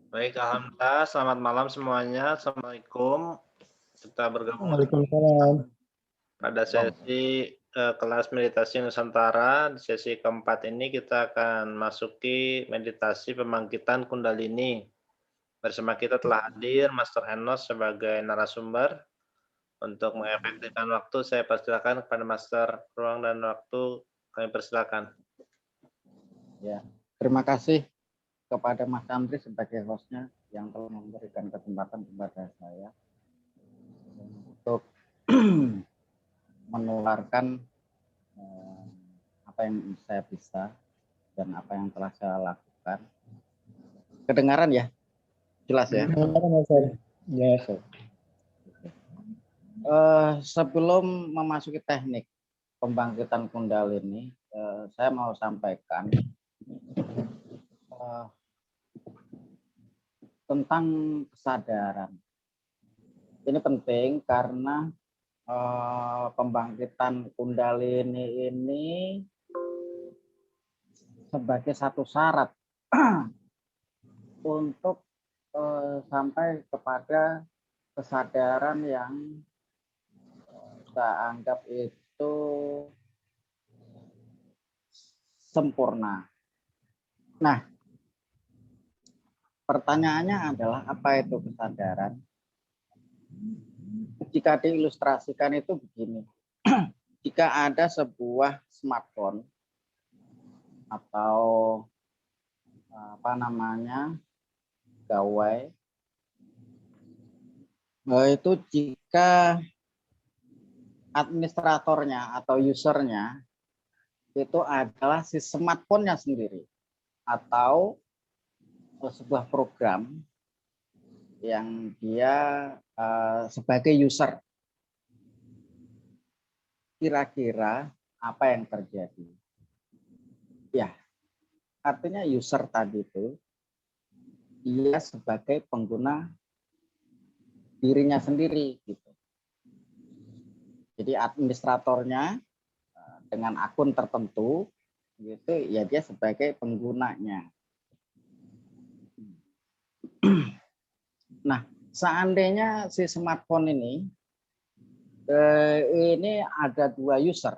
Baik, alhamdulillah. Selamat malam semuanya. Assalamualaikum. Kita bergabung Waalaikumsalam. pada sesi kelas meditasi Nusantara. Di sesi keempat ini kita akan masuki meditasi pembangkitan Kundalini. Bersama kita telah hadir Master Enos sebagai narasumber. Untuk mengefektifkan waktu, saya persilakan kepada Master ruang dan waktu. Kami persilakan. Ya, terima kasih kepada Mas Andri sebagai hostnya yang telah memberikan kesempatan kepada saya untuk menularkan apa yang saya bisa dan apa yang telah saya lakukan. Kedengaran ya? Jelas ya? Yes. Sebelum memasuki teknik pembangkitan Kundalini, saya mau sampaikan tentang kesadaran. Ini penting karena pembangkitan Kundalini ini sebagai satu syarat untuk sampai kepada kesadaran yang saya anggap itu sempurna. Nah, pertanyaannya adalah apa itu kesadaran? Jika diilustrasikan itu begini. Jika ada sebuah smartphone atau apa namanya gawai, itu jika administratornya atau usernya itu adalah si smartphone-nya sendiri atau sebuah program yang dia sebagai user, kira-kira apa yang terjadi? Ya, artinya user tadi itu dia sebagai pengguna dirinya sendiri gitu. Jadi administratornya dengan akun tertentu gitu ya, dia sebagai penggunanya. Nah, seandainya si smartphone ini ada dua user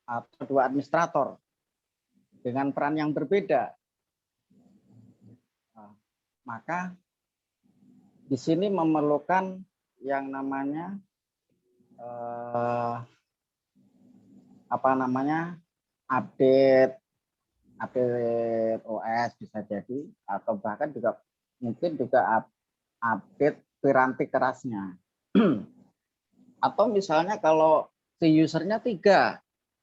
atau dua administrator dengan peran yang berbeda, maka di sini memerlukan yang namanya update OS bisa jadi, atau bahkan juga mungkin juga update piranti kerasnya. Atau misalnya kalau si usernya 3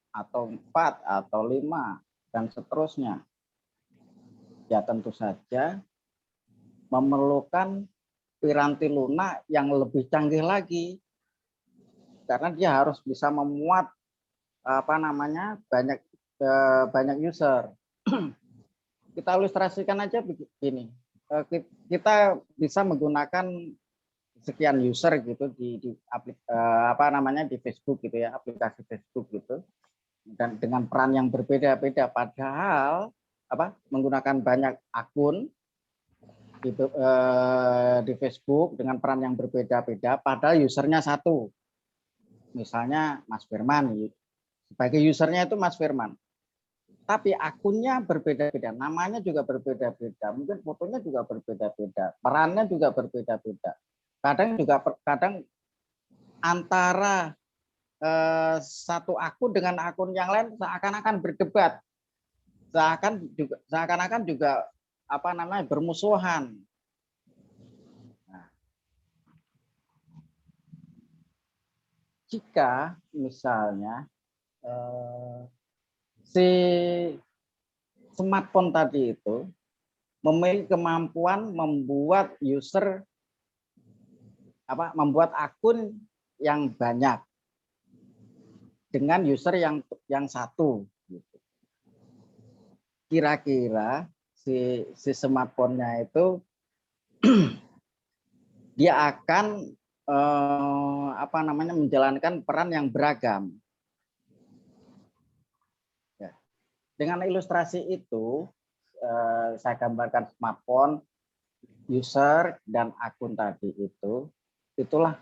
atau 4 atau 5 dan seterusnya, ya tentu saja memerlukan piranti lunak yang lebih canggih lagi, karena dia harus bisa memuat banyak user. Kita ilustrasikan aja begini. Kita bisa menggunakan sekian user gitu di Facebook gitu ya, aplikasi Facebook gitu, dan dengan peran yang berbeda-beda, padahal menggunakan banyak akun di Facebook dengan peran yang berbeda-beda, padahal usernya satu. Misalnya Mas Firman, sebagai usernya itu Mas Firman, tapi akunnya berbeda-beda, namanya juga berbeda-beda, mungkin fotonya juga berbeda-beda, perannya juga berbeda-beda. Kadang antara satu akun dengan akun yang lain seakan-akan berdebat, seakan-akan juga bermusuhan. Nah, jika misalnya si smartphone tadi itu memiliki kemampuan membuat akun yang banyak dengan user yang satu. Kira-kira si smartphone-nya itu dia akan menjalankan peran yang beragam. Ya. Dengan ilustrasi itu saya gambarkan smartphone, user dan akun tadi itulah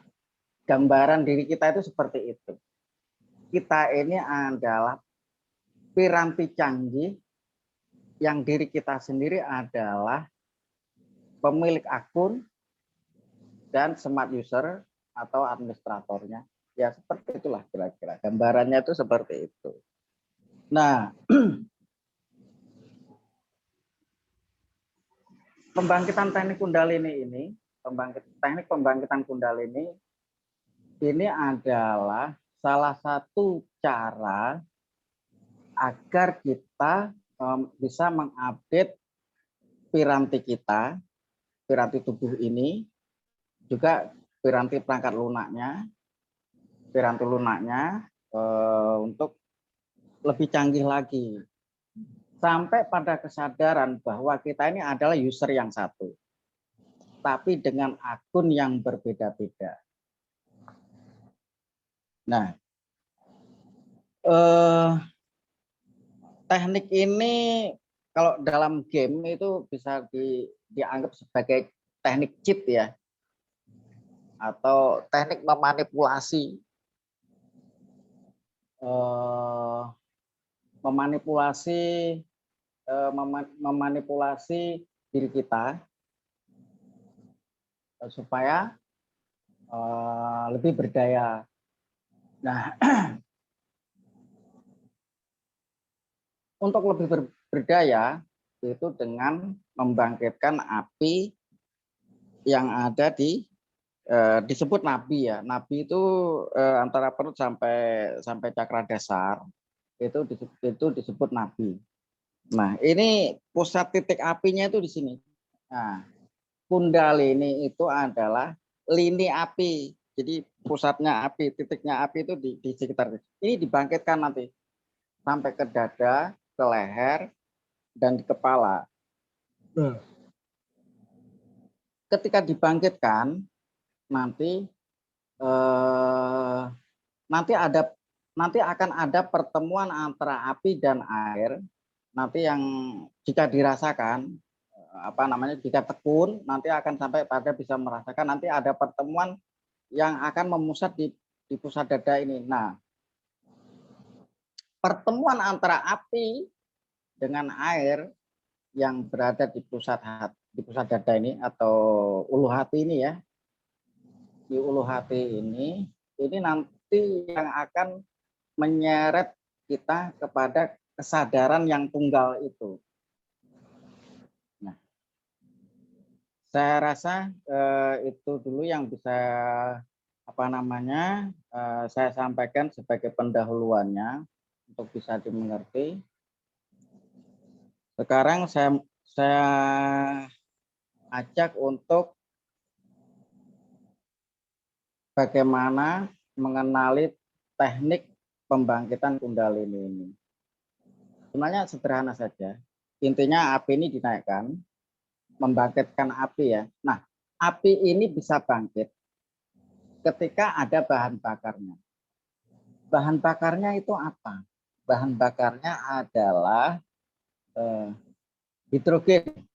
gambaran diri kita itu seperti itu. Kita ini adalah piranti canggih yang diri kita sendiri adalah pemilik akun dan smart user atau administratornya. Ya seperti itulah kira-kira. Gambarannya itu seperti itu. Nah, pembangkitan teknik Kundalini ini, teknik pembangkitan Kundalini ini adalah salah satu cara agar kita bisa mengupdate piranti kita, piranti tubuh ini, juga piranti perangkat lunaknya, untuk lebih canggih lagi. Sampai pada kesadaran bahwa kita ini adalah user yang satu, tapi dengan akun yang berbeda-beda. Nah, teknik ini kalau dalam game itu bisa dianggap sebagai teknik cheat ya, atau teknik memanipulasi memanipulasi diri kita supaya lebih berdaya. Nah, untuk lebih berdaya itu dengan membangkitkan api yang ada disebut nabi ya. Nabi itu antara perut sampai cakra dasar itu disebut nabi. Nah, ini pusat titik apinya itu di sini. Nah, Kundalini itu adalah lini api. Jadi pusatnya api, titiknya api itu di sekitar ini dibangkitkan nanti sampai ke dada, ke leher, dan di kepala. Ketika dibangkitkan nanti akan ada pertemuan antara api dan air. Nanti yang jika dirasakan jika tekun nanti akan sampai pada bisa merasakan nanti ada pertemuan yang akan memusat di pusat dada ini. Nah, pertemuan antara api dengan air yang berada di pusat dada ini atau ulu hati ini ya. Di ulu hati ini nanti yang akan menyeret kita kepada kesadaran yang tunggal itu. Nah, saya rasa itu dulu yang bisa saya sampaikan sebagai pendahuluannya untuk bisa dimengerti. Sekarang saya ajak untuk bagaimana mengenali teknik pembangkitan Kundalini ini. Sebenarnya sederhana saja. Intinya api ini dinaikkan, membangkitkan api ya. Nah, api ini bisa bangkit ketika ada bahan bakarnya. Bahan bakarnya itu apa? Bahan bakarnya adalah hidrogen.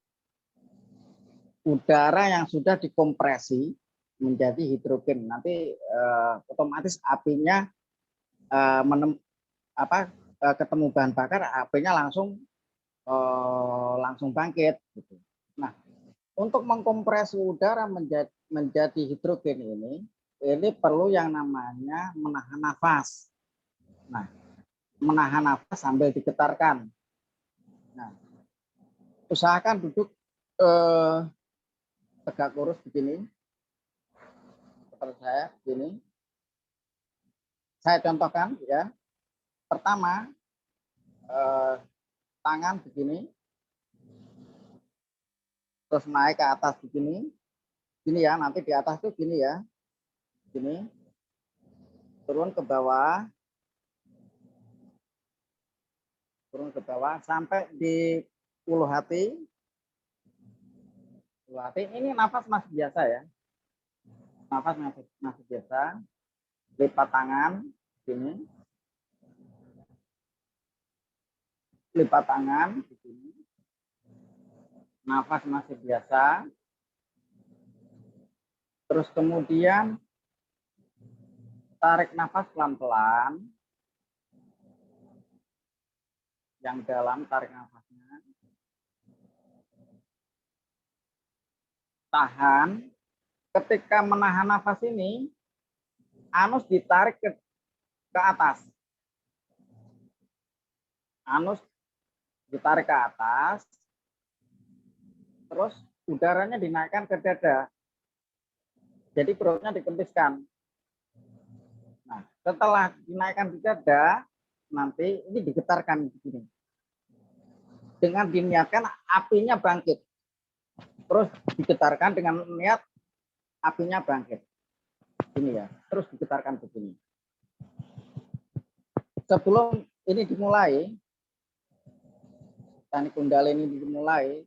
Udara yang sudah dikompresi menjadi hidrogen. Nanti otomatis apinya ketemu bahan bakar, apinya langsung bangkit. Gitu. Nah, untuk mengkompresi udara menjadi hidrogen ini perlu yang namanya menahan nafas. Nah, menahan nafas sambil digetarkan. Nah, usahakan duduk tegak lurus begini, seperti saya begini. Saya contohkan ya. Pertama, tangan begini, terus naik ke atas begini, gini ya. Nanti di atas tuh gini ya, gini, turun ke bawah sampai di ulu hati. Ini nafas masih biasa ya, nafas masih biasa. Lipat tangan begini. Lipat tangan begini. nafas masih biasa. Terus kemudian tarik nafas pelan-pelan. Yang dalam tarik nafasnya. Tahan. Ketika menahan nafas ini, anus ditarik ke atas. Anus ditarik ke atas. Terus udaranya dinaikkan ke dada. Jadi perutnya dikempiskan. Nah, setelah dinaikkan di dada, nanti ini digetarkan begini. Dengan diniatkan apinya bangkit. Terus digetarkan dengan niat apinya bangkit. Ini ya, terus digetarkan begini. Sebelum ini dimulai, teknik Kundalini ini dimulai,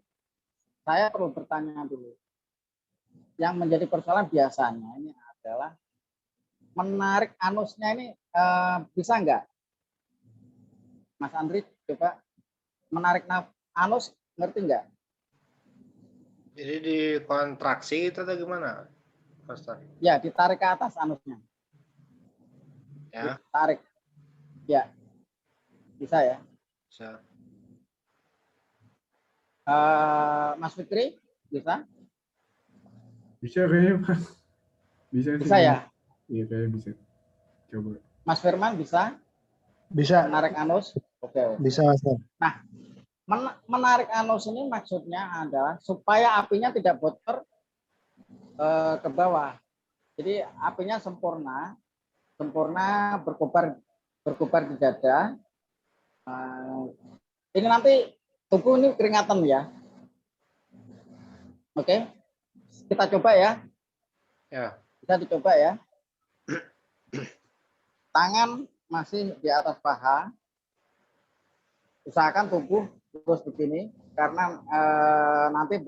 saya perlu bertanya dulu. Yang menjadi persoalan biasanya ini adalah menarik anusnya ini bisa enggak? Mas Andri, coba menarik anus, ngerti enggak? Jadi dikontraksi itu atau gimana, Pastor? Ya, ditarik ke atas anusnya. Ya. Tarik. Ya. Bisa ya? Bisa. Mas Fikri, bisa? Bisa kayaknya, Mas. Bisa ya? Iya, kayaknya bisa. Coba. Mas Firman bisa? Bisa. Menarik anus? Oke. Bisa, Master. Nah, menarik anus ini maksudnya adalah supaya apinya tidak bocor ke bawah. Jadi apinya sempurna berkobar di dada. Ini nanti tubuh ini keringatan ya. Oke, kita coba ya. Ya. Bisa dicoba ya. Tangan masih di atas paha. Usahakan tubuh terus begini karena nanti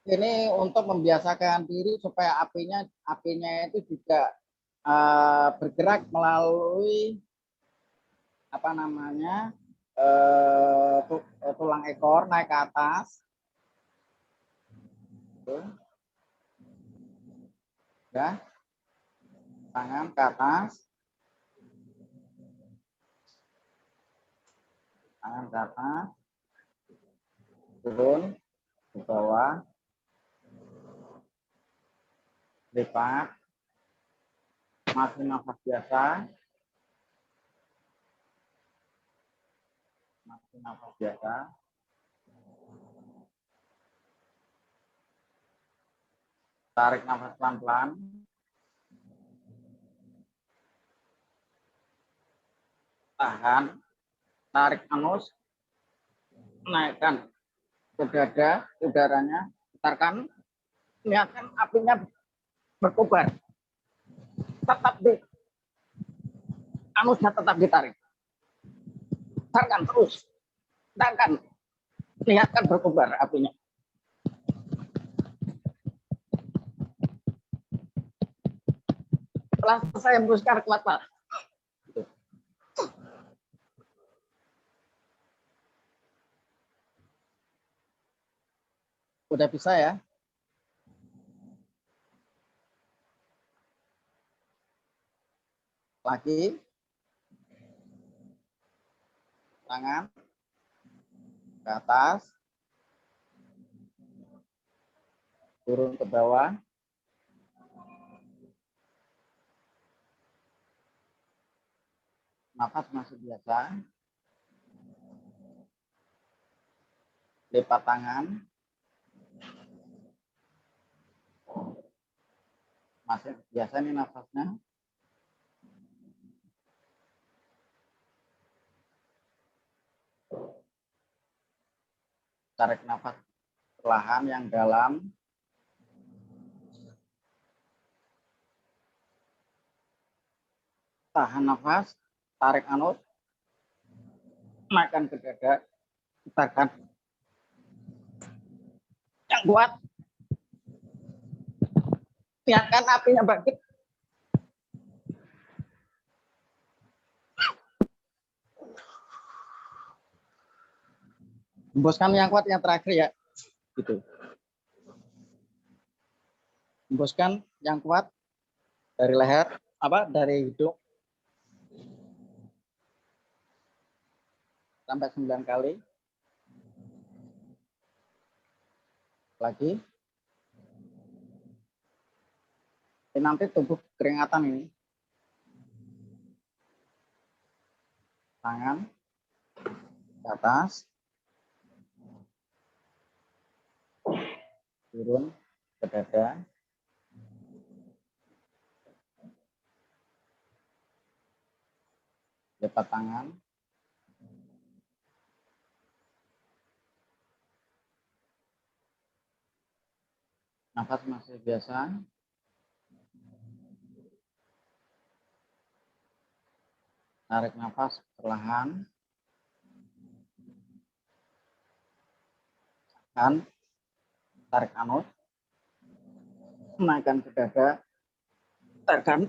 ini untuk membiasakan diri supaya apinya itu juga bergerak melalui apa namanya tulang ekor naik ke atas. Ya, tangan ke atas, tangan ke atas, turun ke bawah, lipat, masih nafas biasa, tarik nafas pelan-pelan, tahan, tarik anus, naikkan ke dada, udaranya, putarkan, niatkan apinya berkobar, tetap di anusnya tetap ditarik, tarik terus, tarik, niatkan berkobar apinya. Setelah selesai hembuskan kuat, Pak. Udah bisa ya? Lagi. Tangan ke atas. Turun ke bawah. Nafas masih biasa. Lipat tangan. Masih biasa nih nafasnya. Tarik nafas perlahan yang dalam. Tahan nafas, tarik anus, naikkan ke dada, putarkan. Yang kuat. Niatkan apinya bangkit. Hembuskan yang kuat yang terakhir ya. gitu. Hembuskan yang kuat dari leher, dari hidung sampai 9 kali. Lagi. Ini nanti tubuh keringatan ini. Tangan ke atas, turun ke dada, lipat tangan, nafas masih biasa, tarik nafas perlahan, dan tarik anus, naikkan ke dada, tekan,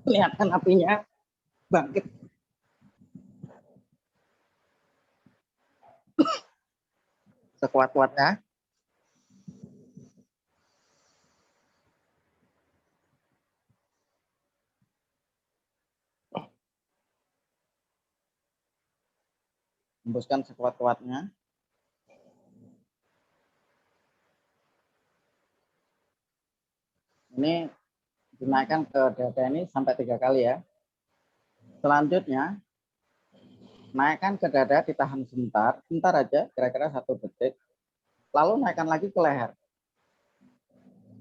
lihatkan apinya bangkit. Sekuat-kuatnya. Hembuskan sekuat-kuatnya. Ini dinaikkan ke dada ini sampai 3 kali ya. Selanjutnya, naikkan ke dada, ditahan sebentar aja, kira-kira 1 detik. Lalu naikkan lagi ke leher.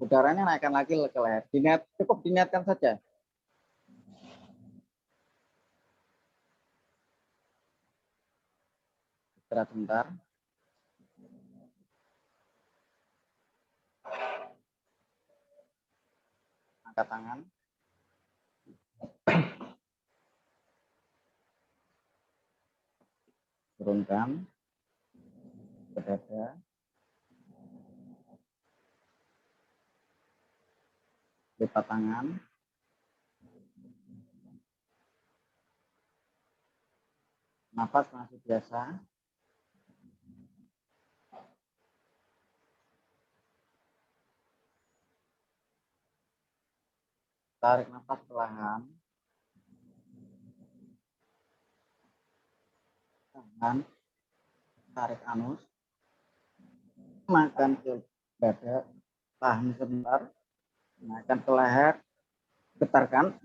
Udaranya naikkan lagi ke leher. Cukup diniatkan saja. Istirahat sebentar. Angkat tangan. Turunkan ke dada. Lipat tangan. Nafas masih biasa. Tarik nafas perlahan. Tahan. Tarik anus. Naikkan ke dada. Tahan sebentar. Naikkan ke leher. Getarkan.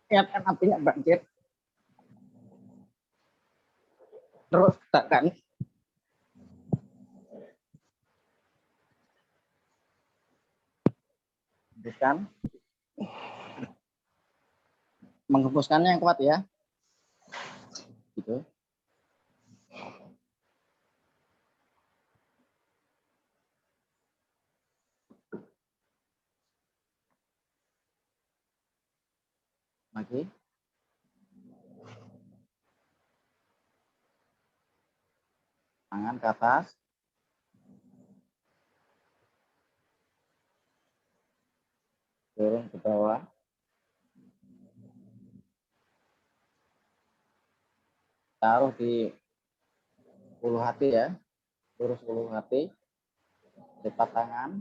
Lihatkan apinya bangkit. Terus getarkan. Hembuskan. Menghembuskannya yang kuat ya. Gitu. Lagi. Tangan ke atas. Turun ke bawah. Taruh di ulu hati ya. Lurus ulu hati. Lipat tangan.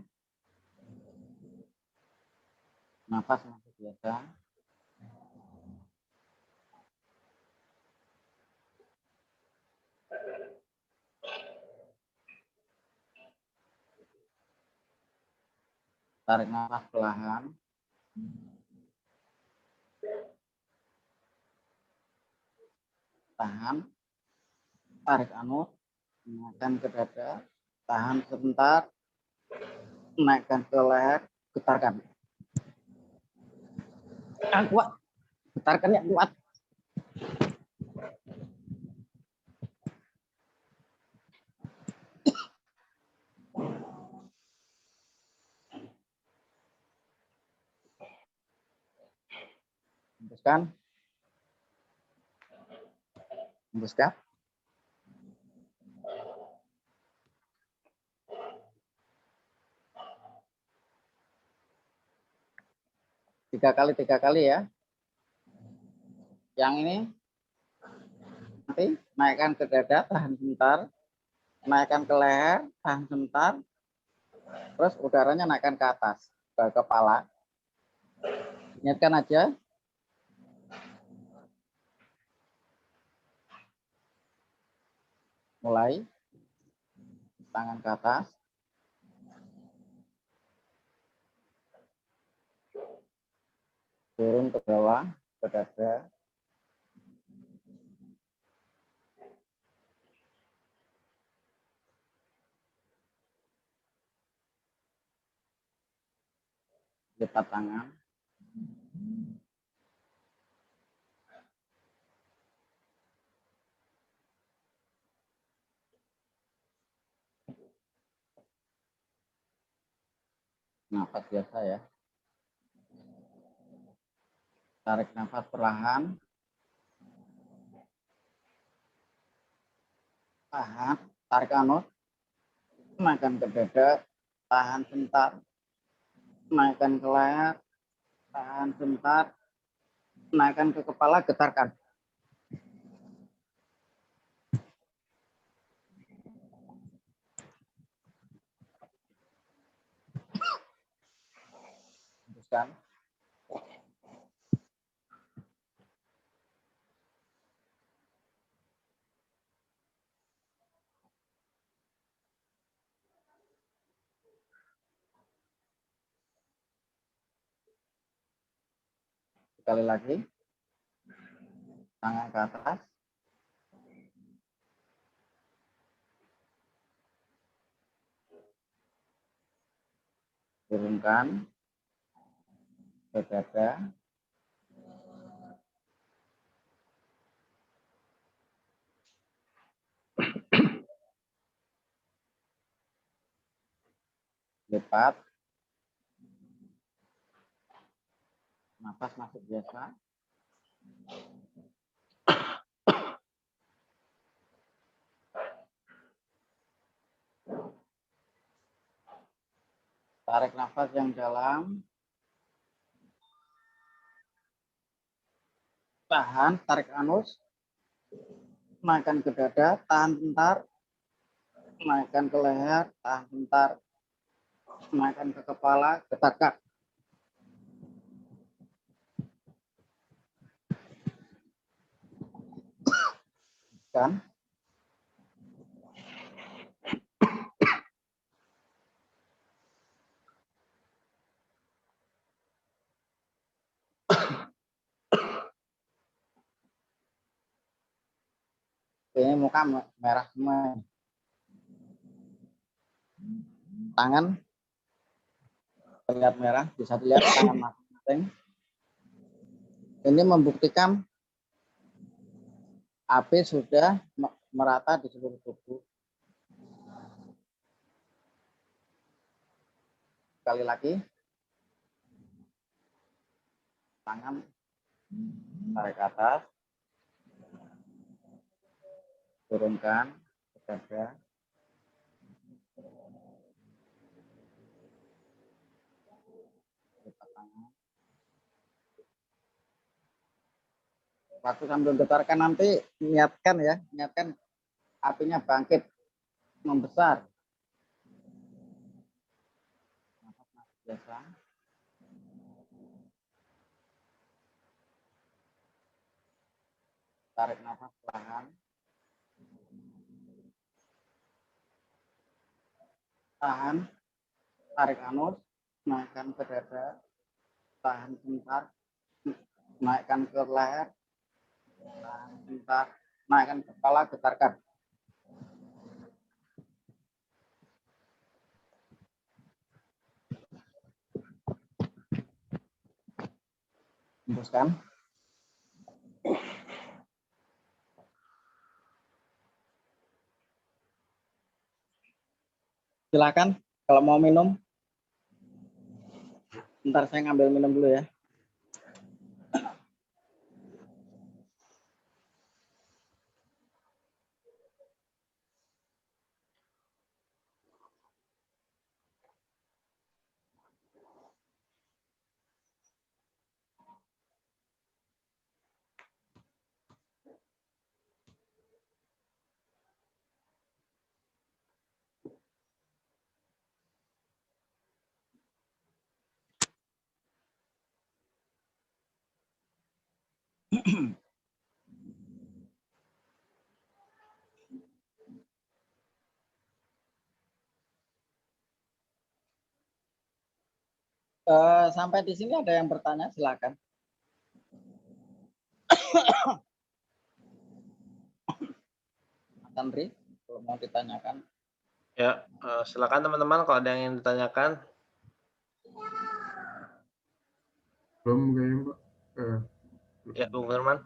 Nafas masih biasa. Tarik nafas perlahan. Tahan. Tarik anus. Naikkan ke dada. Tahan sebentar. Naikkan ke leher. Getarkan. Yang kuat. Getarkan yang kuat. Hembuskan. Hembuskan. Tiga kali ya. Yang ini Nanti naikkan ke dada, tahan sebentar. Naikkan ke leher, tahan sebentar. Terus udaranya naikkan ke atas, ke kepala. Niatkan aja. Mulai. Tangan ke atas. Turun ke bawah, ke dada. Lipat tangan. Nafas biasa ya. Tarik nafas perlahan. Tahan, tarik anus. Naikkan ke dada, tahan sebentar. Naikkan ke leher, tahan sebentar. Naikkan ke kepala, getarkan. Hembuskan. Sekali lagi. Tangan ke atas. Turunkan ke dada. Lipat. Nafas masuk biasa. Tarik nafas yang dalam. Tahan, tarik anus. Naikkan ke dada, tahan bentar. Naikkan ke leher, tahan bentar. Naikkan ke kepala, getarkan. Kan? Ini muka merah semua. Tangan terlihat merah, bisa dilihat tangan masing-masing. Ini membuktikan api sudah merata di seluruh tubuh. Sekali lagi. Tangan tarik ke atas. Turunkan ke dada. Lipat tangan. Waktu sambil getarkan nanti niatkan ya, niatkan apinya bangkit, membesar. Nafas biasa. Tarik nafas perlahan. Tahan, tarik anus, naikkan ke dada, tahan sebentar, naikkan ke leher, tahan sebentar, naikkan kepala, getarkan. Hembuskan. Silakan kalau mau minum. Bentar saya ngambil minum dulu ya. Sampai di sini ada yang bertanya, silakan. Mas Andri, kalau mau ditanyakan. Ya, silakan teman-teman kalau ada yang ingin ditanyakan. Belum kayaknya, Pak. Ya, Bung Firman.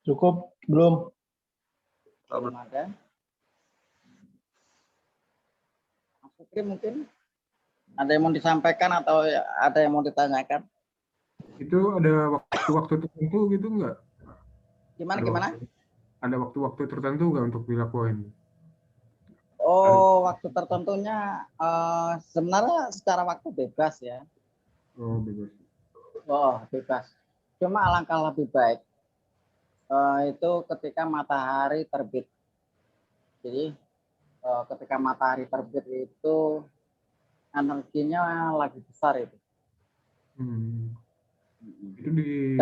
Cukup belum? Belum ada. Mas Fikri mungkin ada yang mau disampaikan atau ada yang mau ditanyakan? Itu ada waktu-waktu tertentu gitu nggak? Gimana? Ada waktu-waktu tertentu nggak untuk dilakuin? Oh, waktu tertentunya sebenarnya secara waktu bebas ya. Oh, bebas. Oh, bebas. Cuma alangkah lebih baik itu ketika matahari terbit. Jadi ketika matahari terbit itu energinya lagi besar itu. Itu di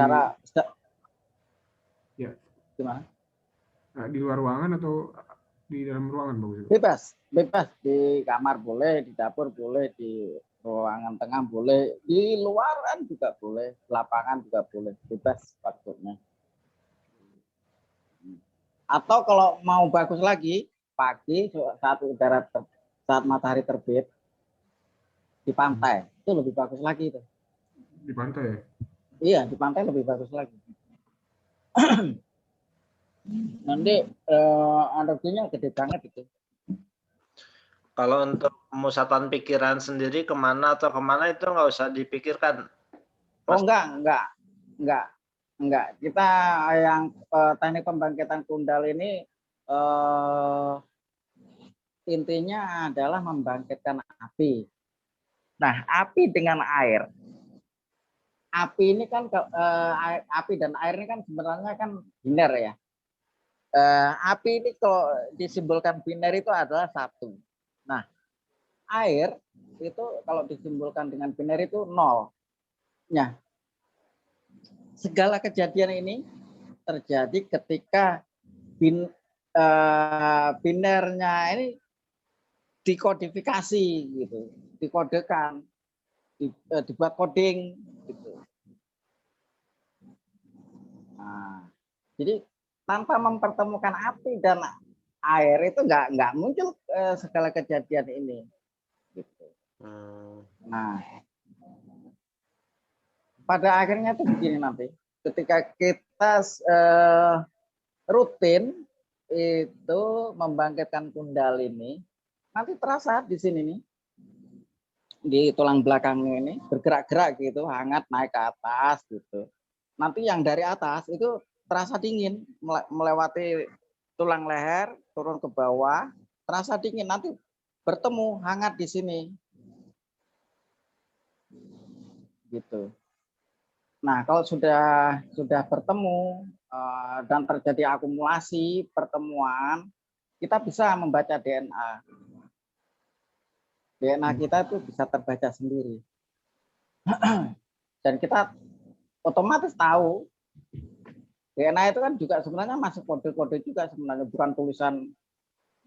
ya. Gimana? Nah, di luar ruangan atau di dalam ruangan bagus? Bebas di kamar boleh, di dapur boleh, di ruangan tengah boleh, di luaran juga boleh, di lapangan juga boleh, bebas waktunya. Atau kalau mau bagus lagi pagi saat matahari terbit di pantai itu lebih bagus lagi itu. Di pantai ya? Iya, di pantai lebih bagus lagi. Nanti energinya gede banget itu. Kalau untuk pemusatan pikiran sendiri kemana itu nggak usah dipikirkan. Oh enggak. Kita yang teknik pembangkitan kundal ini intinya adalah membangkitkan api. Nah, api dengan air. Api ini kan api dan air ini kan sebenarnya kan biner ya. Api ini kalau disimbolkan biner itu adalah satu. Nah, air itu kalau disimbolkan dengan biner itu nol. Nah, segala kejadian ini terjadi ketika binernya ini dikodifikasi gitu, dikodekan, dibuat coding gitu. Nah, jadi tanpa mempertemukan api dan air itu nggak muncul segala kejadian ini. Gitu. Nah, pada akhirnya itu begini nanti, ketika kita rutin itu membangkitkan kundalini, nanti terasa di sini nih, di tulang belakangnya ini bergerak-gerak gitu, hangat naik ke atas gitu. Nanti yang dari atas itu terasa dingin melewati tulang leher turun ke bawah, terasa dingin, nanti bertemu hangat di sini. Gitu. Nah, kalau sudah bertemu dan terjadi akumulasi pertemuan, kita bisa membaca DNA. DNA kita itu bisa terbaca sendiri. Dan kita otomatis tahu DNA itu kan juga sebenarnya masuk kode-kode juga sebenarnya, bukan tulisan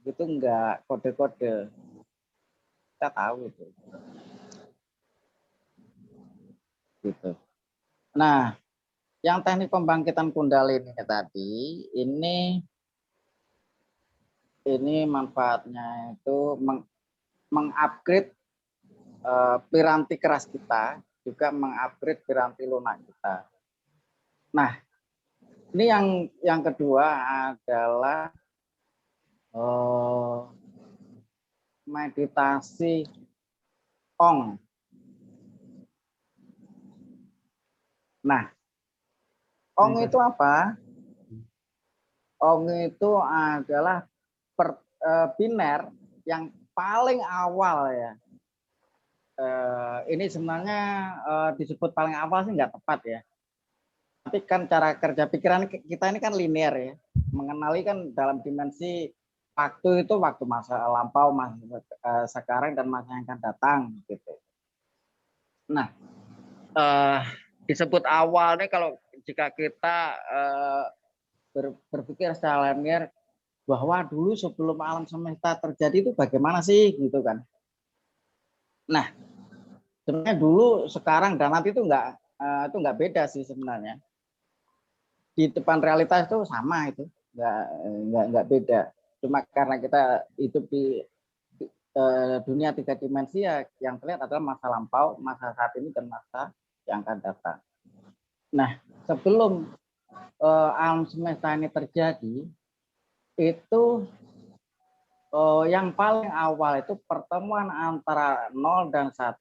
gitu, enggak, kode-kode. Kita tahu itu. Gitu. Nah, yang teknik pembangkitan kundalini tadi ini manfaatnya itu mengupgrade piranti keras kita, juga mengupgrade piranti lunak kita. Nah, ini yang kedua adalah meditasi Ong. Nah, Ong itu apa? Ong itu adalah biner yang paling awal ya. Ini sebenarnya disebut paling awal sih nggak tepat ya. Tapi kan cara kerja pikiran kita ini kan linear ya. Mengenali kan dalam dimensi waktu itu waktu masa lampau, masa sekarang dan masa yang akan datang gitu. Nah, disebut awal nih kalau jika kita berpikir secara linear bahwa dulu sebelum alam semesta terjadi itu bagaimana sih gitu kan. Nah, sebenarnya dulu, sekarang dan nanti itu enggak beda sih sebenarnya. Di depan realitas itu sama itu, enggak beda. Cuma karena kita hidup di dunia 3 dimensi ya, yang terlihat adalah masa lampau, masa saat ini dan masa yang akan datang. Nah, sebelum alam semesta ini terjadi, itu yang paling awal itu pertemuan antara 0 dan 1.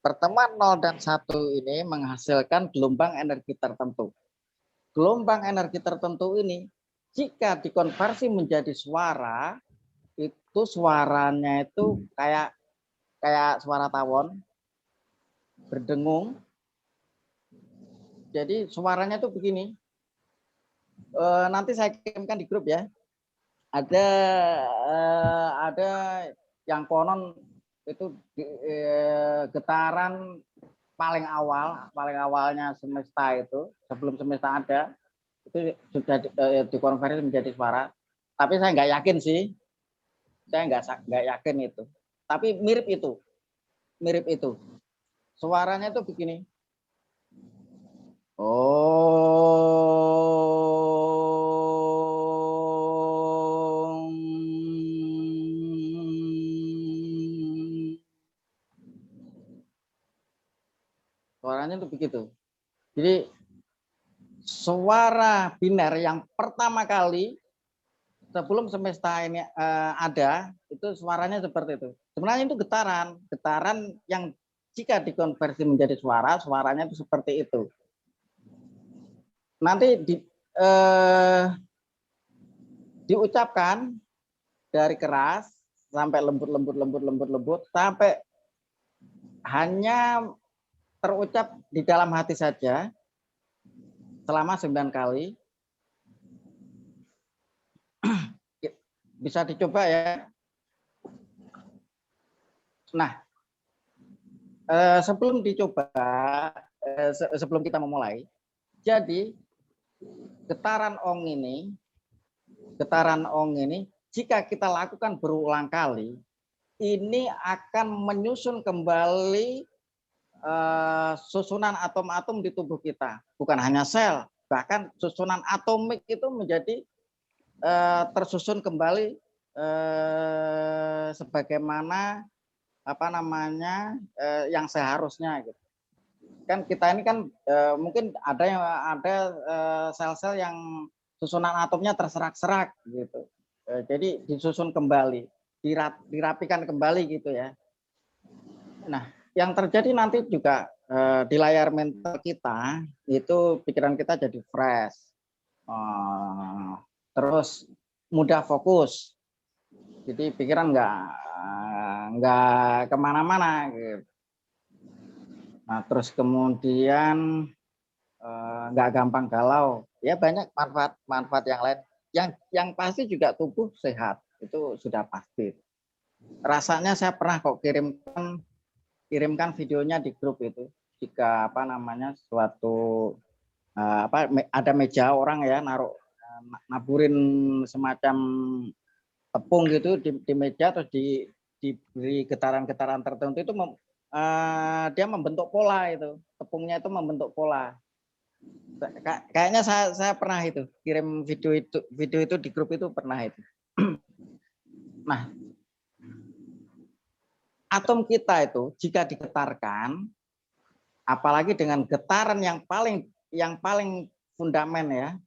Pertemuan 0 dan 1 ini menghasilkan gelombang energi tertentu. Gelombang energi tertentu ini jika dikonversi menjadi suara, itu suaranya itu kayak suara tawon berdengung. Jadi suaranya itu begini. Nanti saya kirimkan di grup ya. Ada yang konon itu getaran paling awalnya semesta itu, sebelum semesta ada, itu sudah dikonversi menjadi suara. Tapi saya nggak yakin sih, saya nggak yakin itu. Tapi mirip itu. Suaranya itu begini. Suaranya itu begitu. Jadi suara biner yang pertama kali sebelum semesta ini ada, itu suaranya seperti itu. Sebenarnya itu getaran yang jika dikonversi menjadi suara, suaranya itu seperti itu. Nanti diucapkan dari keras sampai lembut sampai hanya terucap di dalam hati saja selama 9 kali. Bisa dicoba ya. Nah, sebelum dicoba, sebelum kita memulai, jadi getaran ong ini jika kita lakukan berulang kali, ini akan menyusun kembali susunan atom-atom di tubuh kita, bukan hanya sel, bahkan susunan atomik itu menjadi tersusun kembali sebagaimana yang seharusnya gitu. Kan kita ini kan mungkin ada sel-sel yang susunan atomnya terserak-serak gitu. Jadi disusun kembali, dirapikan kembali gitu ya. Nah, yang terjadi nanti juga di layar mental kita itu pikiran kita jadi fresh, terus mudah fokus, jadi pikiran nggak kemana-mana gitu. Nah, terus kemudian nggak gampang galau, ya banyak manfaat yang lain. Yang pasti juga tubuh sehat, itu sudah pasti. Rasanya saya pernah kok kirimkan videonya di grup itu. Jika suatu ada meja orang ya naburin semacam tepung gitu di meja, terus diberi getaran-getaran tertentu itu dia membentuk pola, itu tepungnya itu membentuk pola. Kayaknya saya pernah itu kirim video itu di grup itu pernah itu. Nah, atom kita itu jika digetarkan, apalagi dengan getaran yang paling fundamen ya,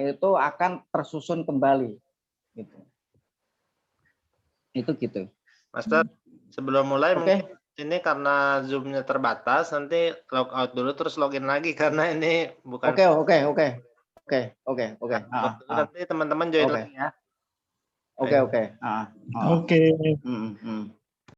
itu akan tersusun kembali. Gitu. Itu gitu. Master, sebelum mulai Oke. mungkin ini karena Zoom-nya terbatas, nanti log out dulu terus login lagi karena ini bukan. Oke. Nanti teman-teman join lagi ya. Oke.